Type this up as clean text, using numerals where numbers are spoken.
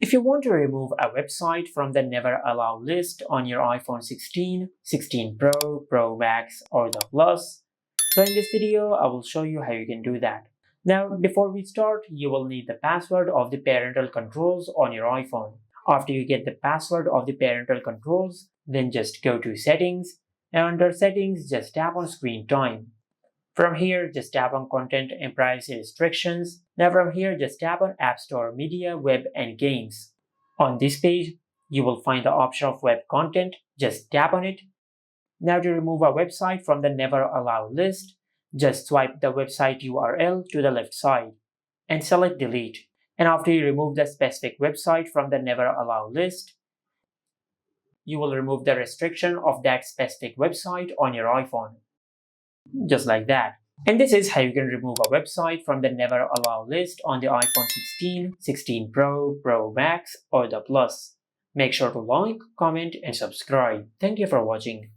If you want to remove a website from the Never Allow list on your iPhone 16, 16 Pro, Pro Max, or the Plus, so in this video, I will show you how you can do that. Now, before we start, you will need the password of the parental controls on your iPhone. After you get the password of the parental controls, then just go to Settings, and under Settings, just tap on Screen Time. From here, just tap on Content and Privacy Restrictions. Now from here, just tap on App Store, Media, Web, and Games. On this page, you will find the option of Web Content. Just tap on it. Now to remove a website from the Never Allow list, just swipe the website URL to the left side and select Delete. And after you remove the specific website from the Never Allow list, you will remove the restriction of that specific website on your iPhone. Just like that. And this is how you can remove a website from the Never Allow list on the iPhone 16, 16 Pro, Pro Max, or the Plus. Make sure to like, comment, and subscribe. Thank you for watching.